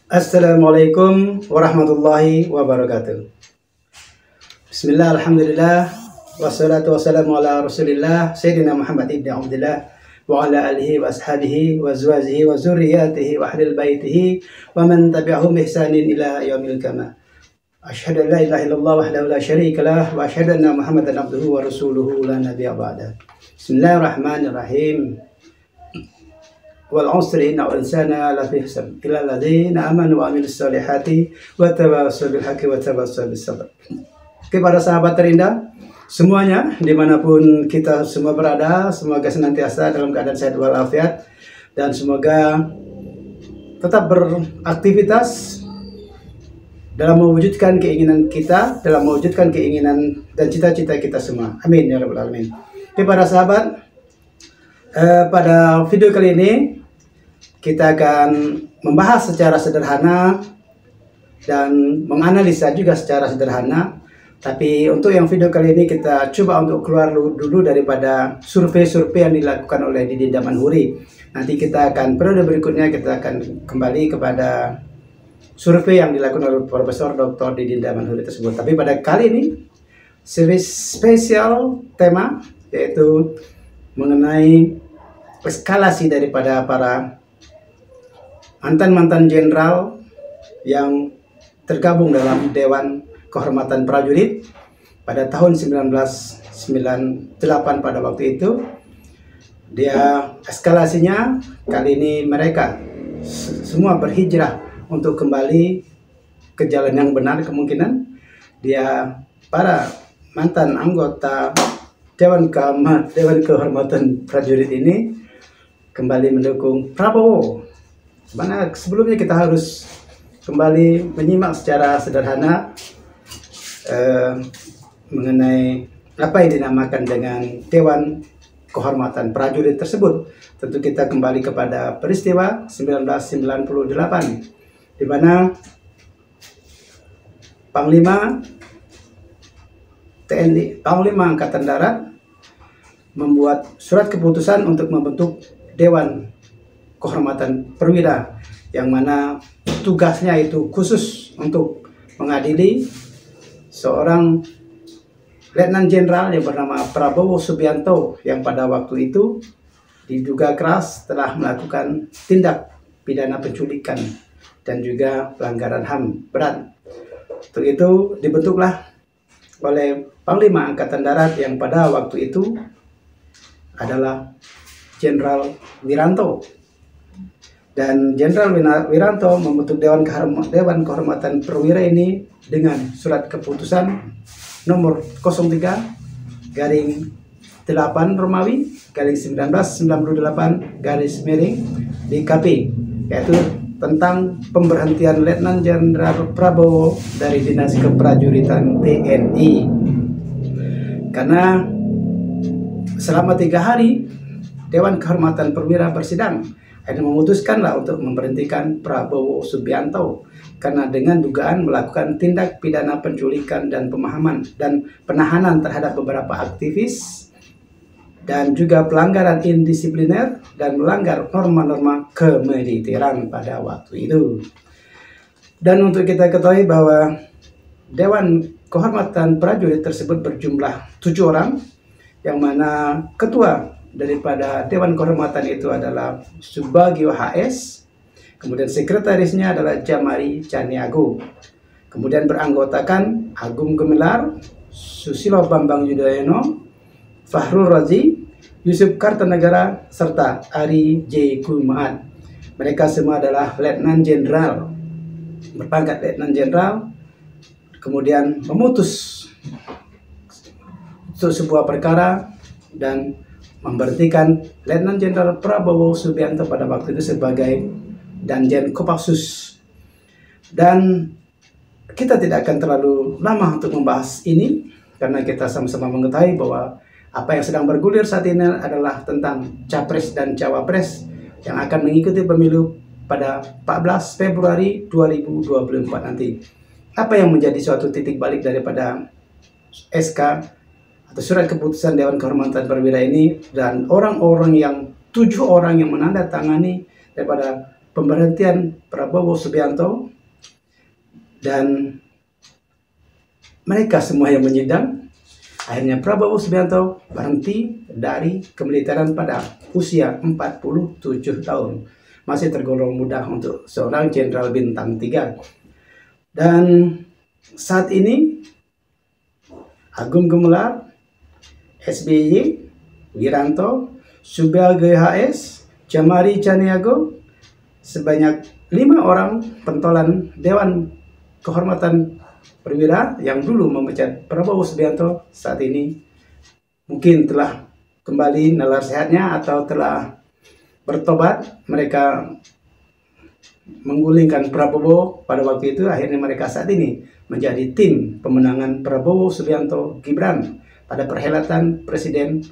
Assalamualaikum warahmatullahi wabarakatuh. Bismillah, alhamdulillah, wassalatu wassalamu ala rasulillah Sayyidina Muhammad ibn Abdullah wa ala alihi wa ashabihi wa azwajihi wa zurriyatihi wa ahlil baitihi wa man tabi'ahum ihsanin ila yaumil qiyamah. Asyhadu an la ilaha illallah wahdahu la syarika lah wa asyhadu anna Muhammadan abduhu wa rasuluhu la nabiyya ba'da. Bismillahirrahmanirrahim. Wal usri inna insana lafi khusr illa alladziina amanu wa amilus solihati wa tawassaw bil haqqi wa tawassaw bis sabr. Kepada sahabat terindah semuanya dimanapun kita semua berada, semoga senantiasa dalam keadaan sehat walafiat dan semoga tetap beraktivitas dalam mewujudkan keinginan kita, dalam mewujudkan keinginan dan cita-cita kita semua. Amin ya rabbal alamin. Kepada sahabat, pada video kali ini kita akan membahas secara sederhana dan menganalisa juga secara sederhana. Tapi untuk yang video kali ini kita coba untuk keluar dulu daripada survei-survei yang dilakukan oleh Didin Damanhuri. Nanti kita akan periode berikutnya kita akan kembali kepada survei yang dilakukan oleh Profesor Dr. Didin Damanhuri tersebut. Tapi pada kali ini spesial tema yaitu mengenai eskalasi daripada para mantan-mantan jenderal yang tergabung dalam Dewan Kehormatan Prajurit pada tahun 1998 pada waktu itu. Dia eskalasinya kali ini mereka semua berhijrah untuk kembali ke jalan yang benar. Kemungkinan dia para mantan anggota Dewan Kehormatan Prajurit ini kembali mendukung Prabowo. Mana sebelumnya kita harus kembali menyimak secara sederhana mengenai apa yang dinamakan dengan Dewan Kehormatan Prajurit tersebut. Tentu kita kembali kepada peristiwa 1998 di mana Panglima TNI, Panglima Angkatan Darat membuat surat keputusan untuk membentuk Dewan Kehormatan Perwira yang mana tugasnya itu khusus untuk mengadili seorang Letnan Jenderal yang bernama Prabowo Subianto yang pada waktu itu diduga keras telah melakukan tindak pidana penculikan dan juga pelanggaran HAM berat. Untuk itu dibentuklah oleh Panglima Angkatan Darat yang pada waktu itu adalah Jenderal Wiranto. Dan Jenderal Wiranto membentuk Dewan Kehormatan Perwira ini dengan surat keputusan nomor 03/8 Romawi /1998 DKP, yaitu tentang pemberhentian Letnan Jenderal Prabowo dari Dinas Keprajuritan TNI. Karena selama 3 hari Dewan Kehormatan Perwira bersidang dan memutuskanlah untuk memberhentikan Prabowo Subianto karena dengan dugaan melakukan tindak pidana penculikan dan pemahaman dan penahanan terhadap beberapa aktivis dan juga pelanggaran indisipliner dan melanggar norma-norma kemiliteran pada waktu itu. Dan untuk kita ketahui bahwa Dewan Kehormatan Prajurit tersebut berjumlah 7 orang, yang mana ketua daripada Dewan Kehormatan itu adalah Subagio HS, kemudian sekretarisnya adalah Jamari Caniago, kemudian beranggotakan Agung Gumelar, Susilo Bambang Yudhoyono, Fahrul Razi, Yusuf Kartanegara, serta Ari J. Kumaat. Mereka semua adalah Letnan Jenderal, berpangkat Letnan Jenderal, kemudian memutus untuk sebuah perkara dan memberhentikan Letnan Jenderal Prabowo Subianto pada waktu itu sebagai Danjen Kopassus. Dan kita tidak akan terlalu lama untuk membahas ini karena kita sama-sama mengetahui bahwa apa yang sedang bergulir saat ini adalah tentang Capres dan Cawapres yang akan mengikuti pemilu pada 14 Februari 2024 nanti. Apa yang menjadi suatu titik balik daripada SK atau surat keputusan Dewan Kehormatan Perwira ini dan orang-orang yang 7 orang yang menandatangani daripada pemberhentian Prabowo Subianto, dan mereka semua yang menyidang. Akhirnya Prabowo Subianto berhenti dari kemiliteran pada usia 47 tahun. Masih tergolong muda untuk seorang jenderal bintang 3. Dan saat ini Agung Gumelar, SBY, Wiranto, Subagio HS, Jamari Caniago, sebanyak 5 orang pentolan Dewan Kehormatan Perwira yang dulu memecat Prabowo Subianto saat ini mungkin telah kembali nalar sehatnya atau telah bertobat. Mereka menggulingkan Prabowo pada waktu itu. Akhirnya mereka saat ini menjadi tim pemenangan Prabowo Subianto Gibran pada perhelatan presiden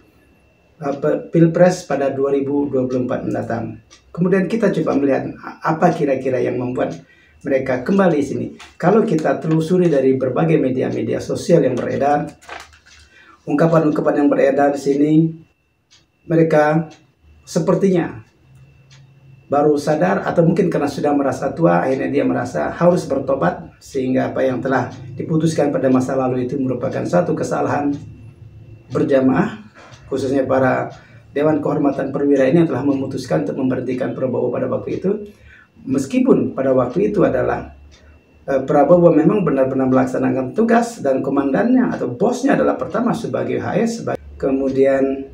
Pilpres pada 2024 mendatang. Kemudian kita coba melihat apa kira-kira yang membuat mereka kembali sini. Kalau kita telusuri dari berbagai media-media sosial yang beredar, ungkapan-ungkapan yang beredar di sini, mereka sepertinya baru sadar atau mungkin karena sudah merasa tua, akhirnya dia merasa harus bertobat, sehingga apa yang telah diputuskan pada masa lalu itu merupakan satu kesalahan berjamaah, khususnya para Dewan Kehormatan Perwira ini yang telah memutuskan untuk memberhentikan Prabowo pada waktu itu. Meskipun pada waktu itu adalah Prabowo memang benar-benar melaksanakan tugas dan komandannya atau bosnya adalah pertama Subagio HS, kemudian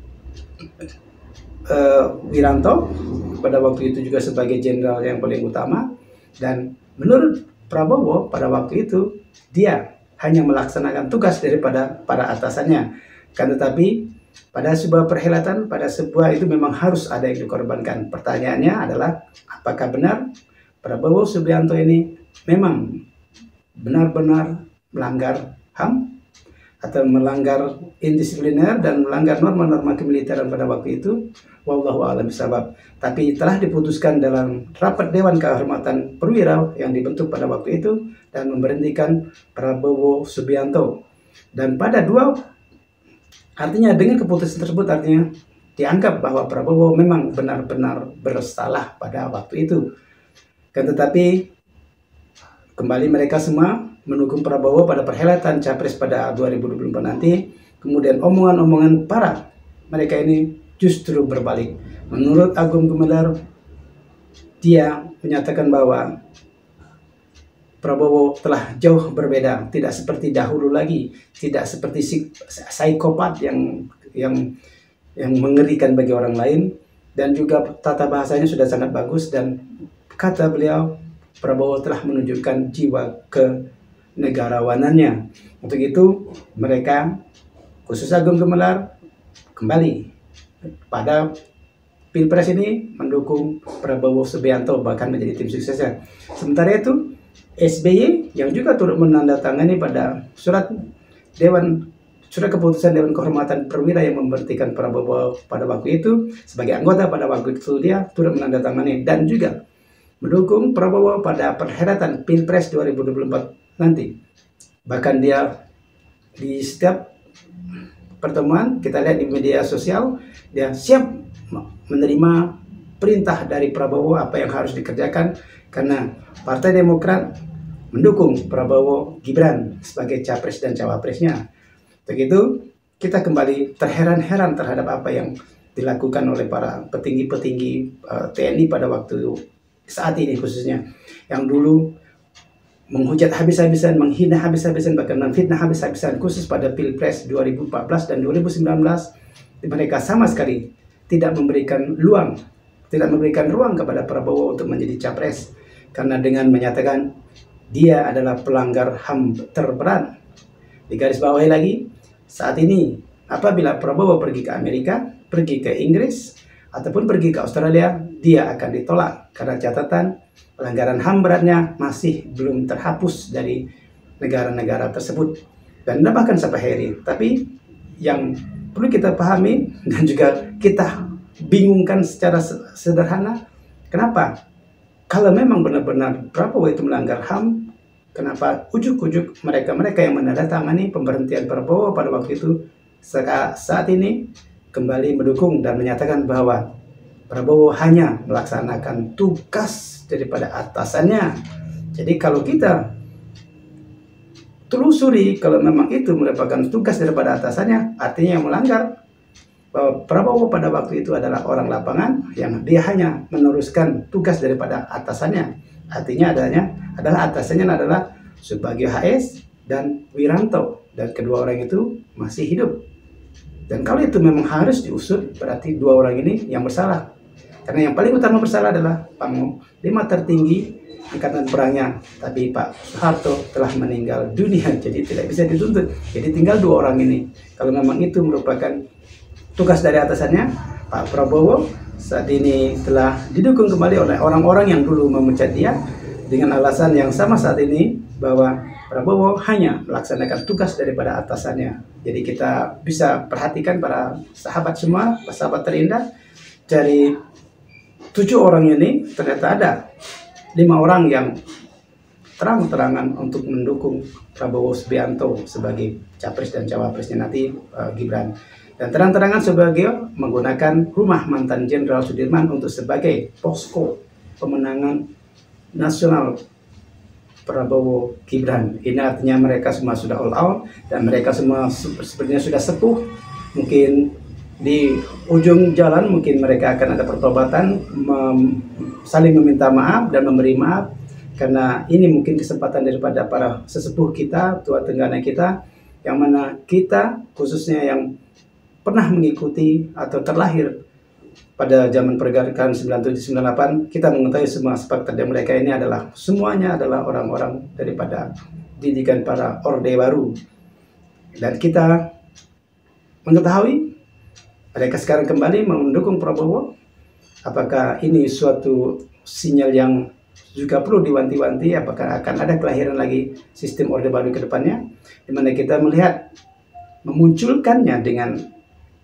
Wiranto pada waktu itu juga sebagai jenderal yang paling utama, dan menurut Prabowo pada waktu itu dia hanya melaksanakan tugas daripada para atasannya. Kan tetapi pada sebuah perhelatan, pada sebuah itu memang harus ada yang dikorbankan. Pertanyaannya adalah apakah benar Prabowo Subianto ini memang benar-benar melanggar HAM atau melanggar indisipliner dan melanggar norma-norma kemiliteran pada waktu itu? Wallahu a'lam bishawab. Tapi telah diputuskan dalam rapat Dewan Kehormatan Perwira yang dibentuk pada waktu itu dan memberhentikan Prabowo Subianto. Dan pada artinya dengan keputusan tersebut artinya dianggap bahwa Prabowo memang benar-benar bersalah pada waktu itu. Kan tetapi kembali mereka semua mendukung Prabowo pada perhelatan Capres pada 2024 nanti. Kemudian omongan-omongan para mereka ini justru berbalik. Menurut Agung Gumelar, dia menyatakan bahwa Prabowo telah jauh berbeda, tidak seperti dahulu lagi, tidak seperti psikopat yang mengerikan bagi orang lain, dan juga tata bahasanya sudah sangat bagus, dan kata beliau Prabowo telah menunjukkan jiwa kenegarawanannya. Untuk itu mereka khusus Agung Gumelar kembali pada Pilpres ini mendukung Prabowo Subianto, bahkan menjadi tim suksesnya. Sementara itu SBY yang juga turut menandatangani pada surat keputusan Dewan Kehormatan Perwira yang memberhentikan Prabowo pada waktu itu sebagai anggota. Pada waktu itu dia turut menandatangani dan juga mendukung Prabowo pada perhelatan Pilpres 2024 nanti. Bahkan dia di setiap pertemuan kita lihat di media sosial, dia siap menerima perintah dari Prabowo apa yang harus dikerjakan, karena Partai Demokrat mendukung Prabowo Gibran sebagai capres dan cawapresnya. Begitu kita kembali terheran-heran terhadap apa yang dilakukan oleh para petinggi-petinggi TNI pada waktu saat ini, khususnya yang dulu menghujat habis-habisan, menghina habis-habisan, bahkan memfitnah habis-habisan, khusus pada Pilpres 2014 dan 2019. Mereka sama sekali tidak memberikan ruang kepada Prabowo untuk menjadi capres, karena dengan menyatakan dia adalah pelanggar HAM terberat. Di garis bawahi lagi, saat ini apabila Prabowo pergi ke Amerika, pergi ke Inggris, ataupun pergi ke Australia, dia akan ditolak karena catatan pelanggaran HAM beratnya masih belum terhapus dari negara-negara tersebut, dan bahkan sampai hari ini. Tapi yang perlu kita pahami dan juga kita bingungkan secara sederhana, kenapa kalau memang benar-benar Prabowo itu melanggar HAM, kenapa ujuk-ujuk mereka yang menandatangani pemberhentian Prabowo pada waktu itu saat ini kembali mendukung dan menyatakan bahwa Prabowo hanya melaksanakan tugas tugas daripada atasannya. Jadi kalau kita telusuri kalau memang itu merupakan tugas daripada atasannya, artinya yang melanggar, bahwa Prabowo pada waktu itu adalah orang lapangan yang dia hanya meneruskan tugas daripada atasannya. Artinya adalah atasannya adalah Subagio HS dan Wiranto, dan kedua orang itu masih hidup. Dan kalau itu memang harus diusut, berarti dua orang ini yang bersalah. Karena yang paling utama bersalah adalah Panglima tertinggi Angkatan Perangnya, tapi Pak Soeharto telah meninggal dunia, jadi tidak bisa dituntut. Jadi tinggal dua orang ini. Kalau memang itu merupakan tugas dari atasannya, Pak Prabowo saat ini telah didukung kembali oleh orang-orang yang dulu memecat dia dengan alasan yang sama saat ini, bahwa Prabowo hanya melaksanakan tugas daripada atasannya. Jadi kita bisa perhatikan para sahabat semua, sahabat terindah, dari 7 orang ini ternyata ada 5 orang yang terang-terangan untuk mendukung Prabowo Subianto sebagai capres dan cawapresnya nanti Gibran. Dan terang-terangan Subagio menggunakan rumah mantan Jenderal Sudirman untuk sebagai posko pemenangan nasional Prabowo Gibran. Ini artinya mereka semua sudah all out dan mereka semua sepertinya sudah sepuh. Mungkin di ujung jalan mungkin mereka akan ada pertobatan, saling meminta maaf dan memberi maaf, karena ini mungkin kesempatan daripada para sesepuh kita, tua tenggana kita, yang mana kita khususnya yang pernah mengikuti atau terlahir pada zaman pergerakan 97-98, kita mengetahui semua aspek dari mereka ini adalah semuanya adalah orang-orang daripada didikan para Orde Baru, dan kita mengetahui mereka sekarang kembali mendukung Prabowo. Apakah ini suatu sinyal yang juga perlu diwanti-wanti? Apakah akan ada kelahiran lagi sistem Orde Baru ke depannya? Di mana kita melihat memunculkannya dengan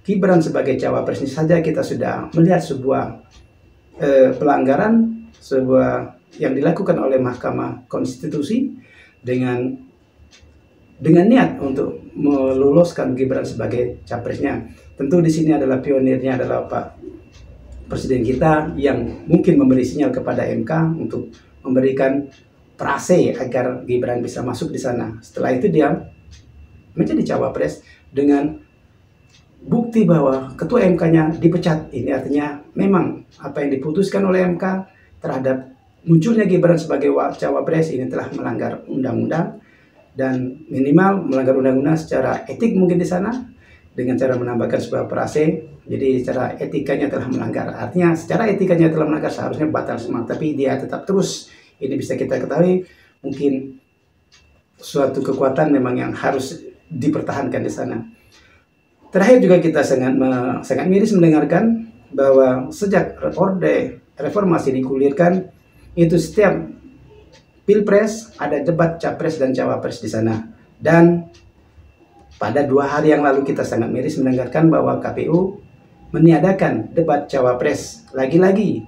Gibran sebagai cawapres saja kita sudah melihat sebuah pelanggaran, sebuah yang dilakukan oleh Mahkamah Konstitusi dengan niat untuk meloloskan Gibran sebagai capresnya. Tentu di sini adalah pionirnya adalah Pak Presiden kita yang mungkin memberi sinyal kepada MK untuk memberikan prase agar Gibran bisa masuk di sana. Setelah itu dia menjadi cawapres dengan bukti bahwa ketua MK-nya dipecat. Ini artinya memang apa yang diputuskan oleh MK terhadap munculnya Gibran sebagai cawapres ini telah melanggar undang-undang, dan minimal melanggar undang-undang secara etik mungkin di sana dengan cara menambahkan sebuah prase. Jadi secara etikanya telah melanggar. Artinya secara etikanya telah melanggar, seharusnya batal semua, tapi dia tetap terus. Ini bisa kita ketahui mungkin suatu kekuatan memang yang harus dipertahankan di sana. Terakhir juga kita sangat miris mendengarkan bahwa sejak Orde Reformasi digulirkan, itu setiap Pilpres ada debat capres dan cawapres di sana. Dan pada 2 hari yang lalu kita sangat miris mendengarkan bahwa KPU meniadakan debat cawapres lagi-lagi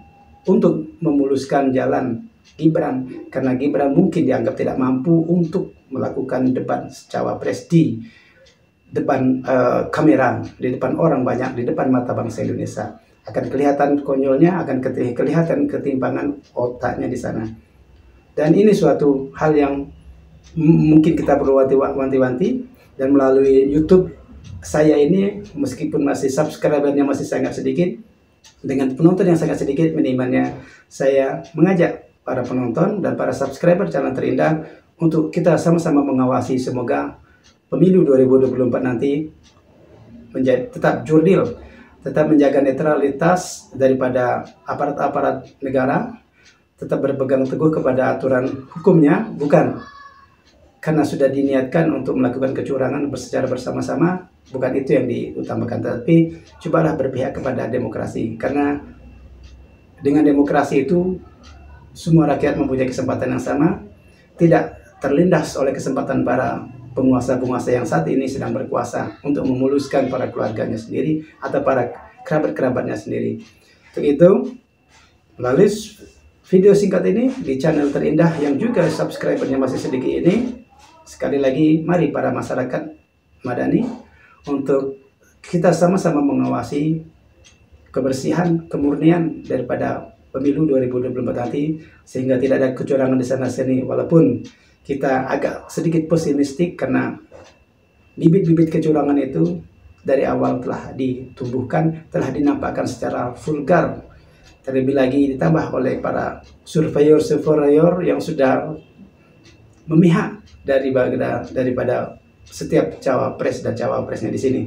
untuk memuluskan jalan Gibran, karena Gibran mungkin dianggap tidak mampu untuk melakukan debat cawapres di depan kamera, di depan orang banyak, di depan mata bangsa Indonesia. Akan kelihatan konyolnya, akan kelihatan ketimpangan otaknya di sana. Dan ini suatu hal yang mungkin kita perlu wanti-wanti. Dan melalui YouTube saya ini, meskipun masih subscribernya masih sangat sedikit, dengan penonton yang sangat sedikit, minimalnya saya mengajak para penonton dan para subscriber channel terindah untuk kita sama-sama mengawasi, semoga pemilu 2024 nanti menjadi tetap jurdil, tetap menjaga netralitas daripada aparat-aparat negara, tetap berpegang teguh kepada aturan hukumnya, bukan karena sudah diniatkan untuk melakukan kecurangan secara bersama-sama, bukan itu yang diutamakan, tapi cobalah berpihak kepada demokrasi, karena dengan demokrasi itu semua rakyat mempunyai kesempatan yang sama, tidak terlindas oleh kesempatan para penguasa-penguasa yang saat ini sedang berkuasa untuk memuluskan para keluarganya sendiri atau para kerabat-kerabatnya sendiri. Untuk itu, melalui video singkat ini di channel terindah yang juga subscribernya masih sedikit ini, sekali lagi mari para masyarakat madani untuk kita sama-sama mengawasi kebersihan, kemurnian daripada pemilu 2024 nanti, sehingga tidak ada kecurangan di sana sini. Walaupun kita agak sedikit pesimistik karena bibit-bibit kecurangan itu dari awal telah ditumbuhkan, telah dinampakkan secara vulgar, terlebih lagi ditambah oleh para surveyor yang sudah memihak daripada setiap cawapres dan cawapresnya di sini.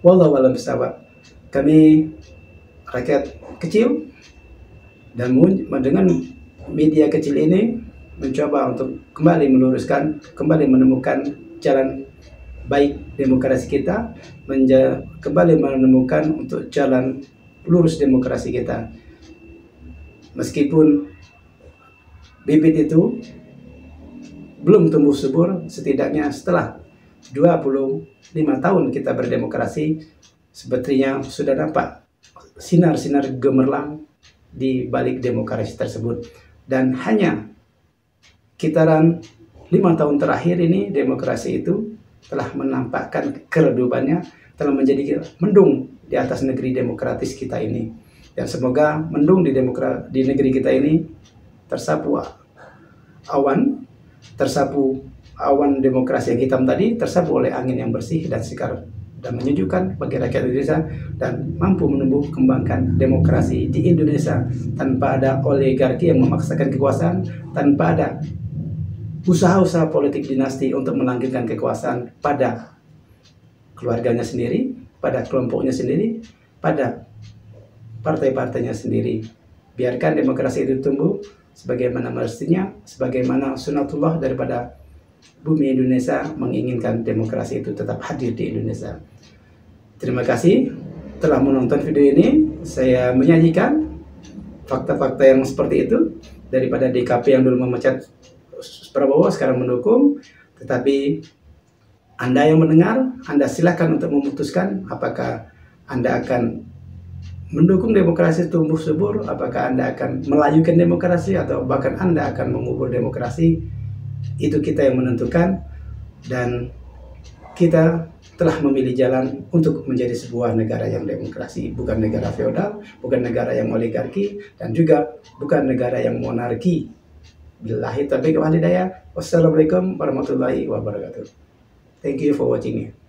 Wallahu a'lam bishawab. Kami rakyat kecil dan dengan media kecil ini mencoba untuk kembali meluruskan, kembali menemukan jalan baik demokrasi kita, kembali menemukan untuk jalan lurus demokrasi kita. Meskipun bibit itu belum tumbuh subur, setidaknya setelah 25 tahun kita berdemokrasi, sebetulnya sudah nampak sinar-sinar gemerlang di balik demokrasi tersebut. Dan hanya kitaran 5 tahun terakhir ini demokrasi itu telah menampakkan keredupannya, telah menjadi mendung di atas negeri demokratis kita ini. Dan semoga mendung di negeri kita ini tersapu awan demokrasi yang hitam tadi, tersapu oleh angin yang bersih dan segar dan menyejukkan bagi rakyat Indonesia, dan mampu menumbuh kembangkan demokrasi di Indonesia tanpa ada oligarki yang memaksakan kekuasaan, tanpa ada usaha-usaha politik dinasti untuk melanggengkan kekuasaan pada keluarganya sendiri, pada kelompoknya sendiri, pada partai-partainya sendiri. Biarkan demokrasi itu tumbuh sebagaimana mestinya, sebagaimana sunatullah daripada bumi Indonesia menginginkan demokrasi itu tetap hadir di Indonesia. Terima kasih telah menonton video ini. Saya menyajikan fakta-fakta yang seperti itu daripada DKP yang dulu memecat Prabowo sekarang mendukung. Tetapi Anda yang mendengar, Anda silakan untuk memutuskan apakah Anda akan mendukung demokrasi tumbuh subur, apakah Anda akan melajukan demokrasi, atau bahkan Anda akan mengubur demokrasi. Itu kita yang menentukan, dan kita telah memilih jalan untuk menjadi sebuah negara yang demokrasi, bukan negara feodal, bukan negara yang oligarki, dan juga bukan negara yang monarki. Billahi taufiq wal hidayah. Wassalamualaikum warahmatullahi wabarakatuh. Thank you for watching.